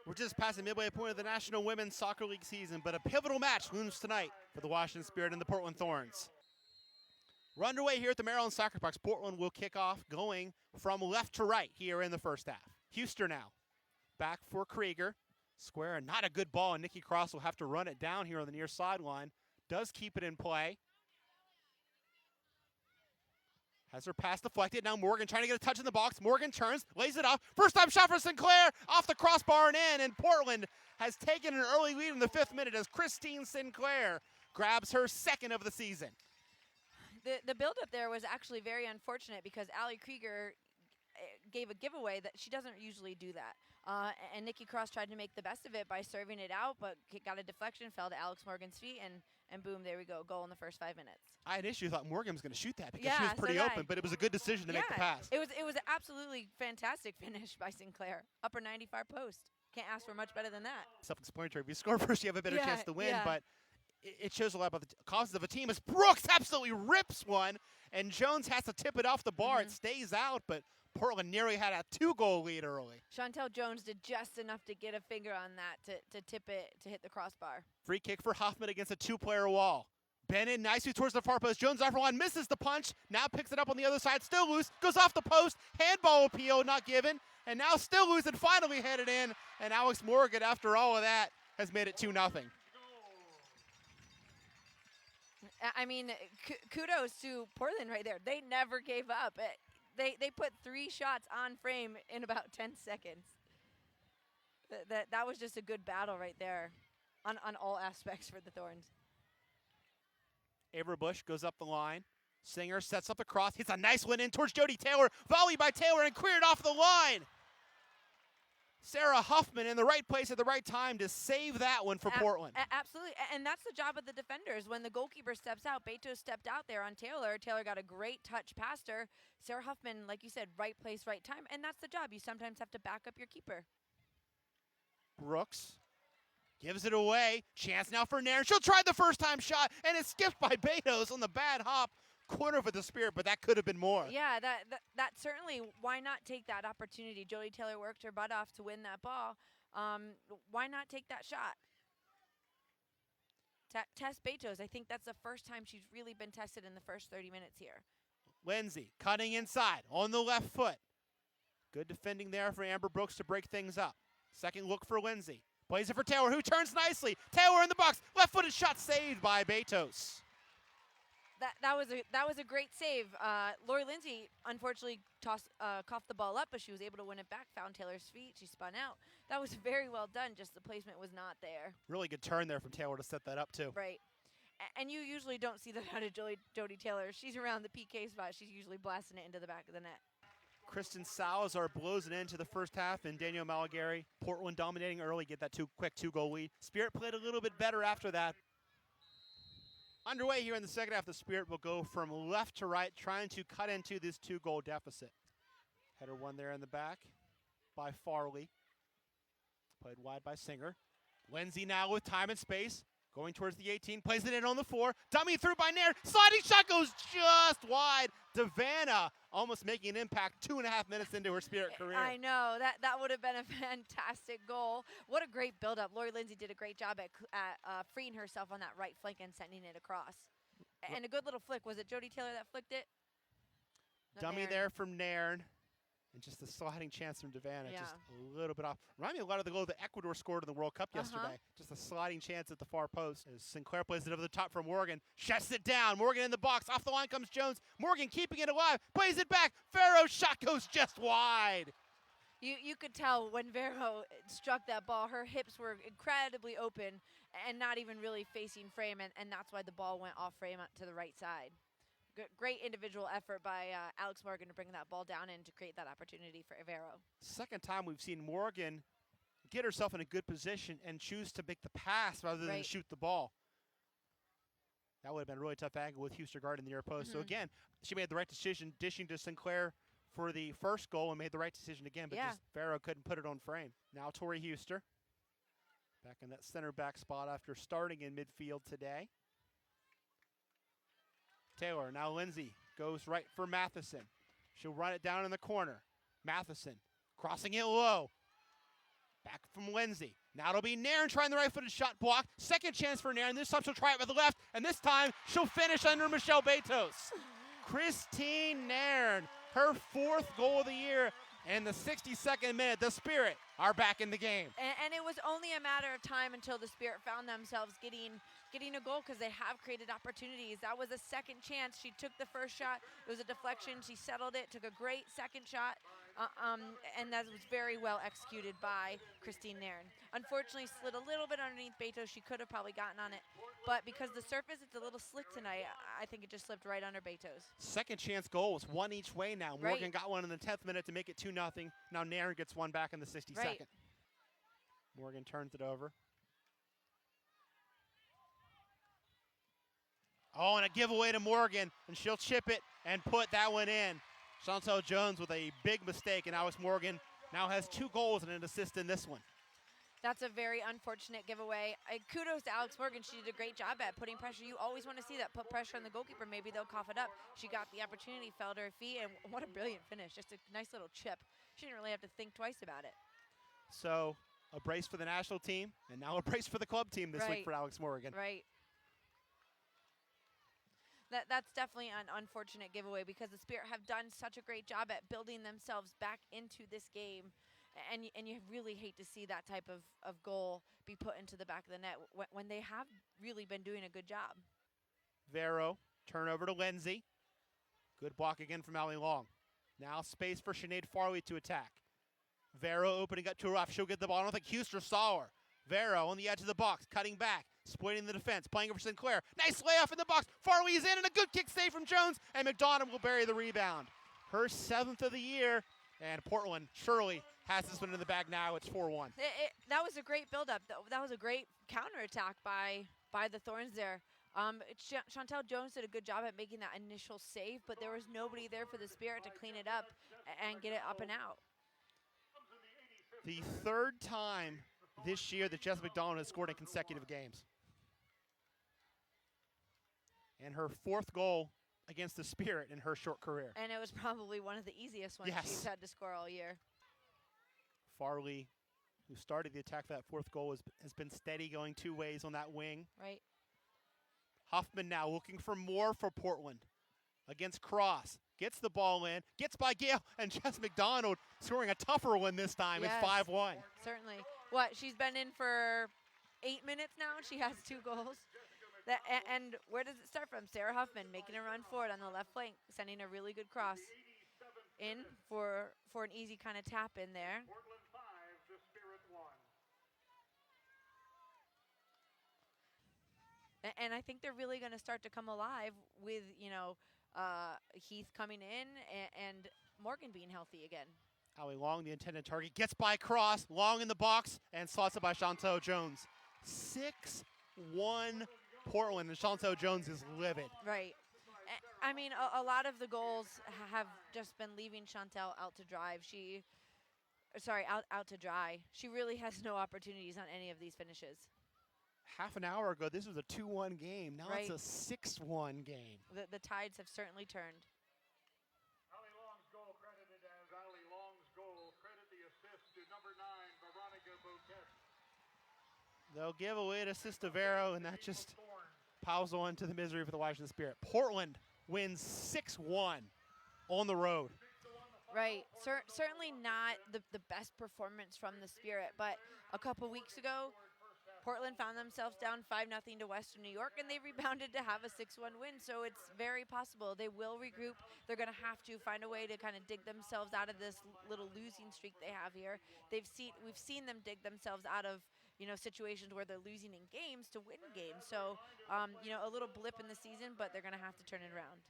We're just past the midway point of the National Women's Soccer League season, but a pivotal match looms tonight for the Washington Spirit and the Portland Thorns. We're underway here at the Maryland Soccer Box. Portland will kick off going from left to right here in the first half. Huster now. Back for Krieger. Square, and not a good ball, and Nikki Cross will have to run it down here on the near sideline. Does keep it in play. Has her pass deflected. Now Morgan trying to get a touch in the box. Morgan turns, lays it off. First time shot for Sinclair. Off the crossbar and in. And Portland has taken an early lead in the 5th minute as Christine Sinclair grabs her 2nd of the season. The buildup there was actually very unfortunate because Allie Krieger gave a giveaway that she doesn't usually do that. And Nikki Cross tried to make the best of it by serving it out, but got a deflection, fell to Alex Morgan's feet, and boom, there we go. Goal in the first 5 minutes. I had initially thought Morgan was going to shoot that because she was pretty open, but it was a good decision to make the pass. It was an absolutely fantastic finish by Sinclair. Upper 95 post. Can't ask for much better than that. Self-explanatory. If you score first, you have a better chance to win, but it shows a lot about the causes of a team as Brooks absolutely rips one, and Jones has to tip it off the bar. It stays out, but Portland nearly had a 2-goal lead early. Chantel Jones did just enough to get a finger on that to tip it, to hit the crossbar. Free kick for Hoffman against a 2-player wall. Bennett nicely towards the far post. Jones off her line, misses the punch. Now picks it up on the other side, still loose. Goes off the post. Handball appeal not given. And now still loose and finally headed in. And Alex Morgan, after all of that, has made it 2-0. I mean, kudos to Portland right there. They never gave up. They put 3 shots on frame in about 10 seconds. That was just a good battle right there on all aspects for the Thorns. Avery Bush goes up the line. Singer sets up the cross. Hits a nice one in towards Jody Taylor. Volley by Taylor and cleared off the line. Sarah Huffman in the right place at the right time to save that one for Portland. Absolutely, and that's the job of the defenders. When the goalkeeper steps out, Beto stepped out there on Taylor. Taylor got a great touch past her. Sarah Huffman, like you said, right place, right time, and that's the job. You sometimes have to back up your keeper. Brooks gives it away. Chance now for Nairn. She'll try the first-time shot, and it's skipped by Betos on the bad hop. Corner for the Spirit, but that could have been more. Yeah, that certainly, why not take that opportunity? Jody Taylor worked her butt off to win that ball. Why not take that shot? Tess Betos, I think that's the first time she's really been tested in the first 30 minutes here. Lindsay cutting inside on the left foot. Good defending there for Amber Brooks to break things up. Second look for Lindsay. Plays it for Taylor, who turns nicely. Taylor in the box. Left-footed shot saved by Betos. That was a great save. Lori Lindsay unfortunately coughed the ball up, but she was able to win it back. Found Taylor's feet. She spun out. That was very well done. Just the placement was not there. Really good turn there from Taylor to set that up too. Right. And you usually don't see that out of Jody Taylor. She's around the PK spot. She's usually blasting it into the back of the net. Kristen Salazar blows it into the first half, and Danielle Malagari, Portland dominating early, get that quick 2-goal lead. Spirit played a little bit better after that. Underway here in the second half, the Spirit will go from left to right, trying to cut into this 2-goal deficit. Header one there in the back by Farley. Played wide by Singer. Lindsay now with time and space. Going towards the 18, plays it in on the 4. Dummy through by Nairn. Sliding shot goes just wide. Devana almost making an impact 2.5 minutes into her Spirit career. I know. That would have been a fantastic goal. What a great build-up. Lori Lindsay did a great job at freeing herself on that right flank and sending it across. And a good little flick. Was it Jody Taylor that flicked it? No, Dummy Nairn. there from Nairn. And just the sliding chance from Devana, just a little bit off. Remind me a lot of the goal that Ecuador scored in the World Cup yesterday. Just a sliding chance at the far post. As Sinclair plays it over the top for Morgan. Shuts it down. Morgan in the box. Off the line comes Jones. Morgan keeping it alive. Plays it back. Farrow's shot goes just wide. You could tell when Vero struck that ball, her hips were incredibly open and not even really facing frame, and that's why the ball went off frame to the right side. Great individual effort by Alex Morgan to bring that ball down and to create that opportunity for Vero. Second time we've seen Morgan get herself in a good position and choose to make the pass rather than shoot the ball. That would have been a really tough angle with Huster guard in the near post. So again, she made the right decision, dishing to Sinclair for the first goal and made the right decision again, but just Vero couldn't put it on frame. Now Tori Huster back in that center back spot after starting in midfield today. Taylor, now Lindsay goes right for Matheson. She'll run it down in the corner. Matheson crossing it low. Back from Lindsay. Now it'll be Nairn trying the right-footed shot block. Second chance for Nairn. This time she'll try it with the left, and this time she'll finish under Michelle Betos. Christine Nairn, her 4th goal of the year. In the 62nd minute, the Spirit are back in the game. And it was only a matter of time until the Spirit found themselves getting a goal, because they have created opportunities. That was a second chance. She took the first shot. It was a deflection. She settled it, took a great second shot, and that was very well executed by Christine Nairn. Unfortunately, slid a little bit underneath Betos. She could have probably gotten on it, but because the surface is a little slick tonight, I think it just slipped right under Betos. Second chance goals, one each way now. Right. Morgan got one in the 10th minute to make it 2-0. Now Nairn gets one back in the 62nd. Right. Morgan turns it over. Oh, and a giveaway to Morgan, and she'll chip it and put that one in. Chantel Jones with a big mistake, and Alex Morgan now has 2 goals and an assist in this one. That's a very unfortunate giveaway. Kudos to Alex Morgan. She did a great job at putting pressure. You always want to see that. Put pressure on the goalkeeper. Maybe they'll cough it up. She got the opportunity, fell to her feet, and what a brilliant finish. Just a nice little chip. She didn't really have to think twice about it. So a brace for the national team, and now a brace for the club team this week for Alex Morgan. Right. That's definitely an unfortunate giveaway, because the Spirit have done such a great job at building themselves back into this game. And you really hate to see that type of goal be put into the back of the net when they have really been doing a good job. Vero, turnover to Lindsay. Good block again from Allie Long. Now space for Sinead Farley to attack. Vero opening up to her off. She'll get the ball. I don't think Huster saw her. Vero on the edge of the box, cutting back, splitting the defense, playing over Sinclair. Nice layoff in the box. Farley is in, and a good kick save from Jones, and McDonough will bury the rebound. Her 7th of the year, and Portland surely has this one in the bag now. It's 4-1. That was a great build-up. That was a great counterattack by the Thorns there. Chantel Jones did a good job at making that initial save, but there was nobody there for the Spirit to clean it up and get it up and out. The 3rd time this year that Jess McDonald has scored in consecutive games. And her 4th goal against the Spirit in her short career. And it was probably one of the easiest ones she's had to score all year. Farley, who started the attack for that 4th goal, has been steady, going 2 ways on that wing. Right. Huffman now looking for more for Portland against Cross. Gets the ball in, gets by Gale, and Jess McDonald scoring a tougher one this time. Yes, it's 5-1. Certainly. What, she's been in for 8 minutes now, and she has 2 goals. And where does it start from? Sarah Huffman making a run forward on the left flank, sending a really good cross in for an easy kind of tap in there. Portland 5, the Spirit 1. And I think they're really going to start to come alive with, Heath coming in and Morgan being healthy again. Allie Long, the intended target, gets by Cross, Long in the box, and slots it by Chantel Jones. 6-1 Portland, and Chantel Jones is livid. Right. I mean, a lot of the goals have just been leaving Chantel out to drive. Out to dry. She really has no opportunities on any of these finishes. Half an hour ago, this was a 2-1 game. Now it's a 6-1 game. The tides have certainly turned. Allie Long's goal credited as Allie Long's goal. Credit the assist to number 9, Veronica Botet. They'll give away an assist to Vero, and that just piles on to the misery for the Washington Spirit. Portland wins 6-1 on the road. Right. Certainly not the best performance from the Spirit, but a couple weeks ago, Portland found themselves down 5-0 to Western New York, and they rebounded to have a 6-1 win. So it's very possible they will regroup. They're going to have to find a way to kind of dig themselves out of this little losing streak they have here. We've seen them dig themselves out of situations where they're losing in games to win games. So a little blip in the season, but they're going to have to turn it around.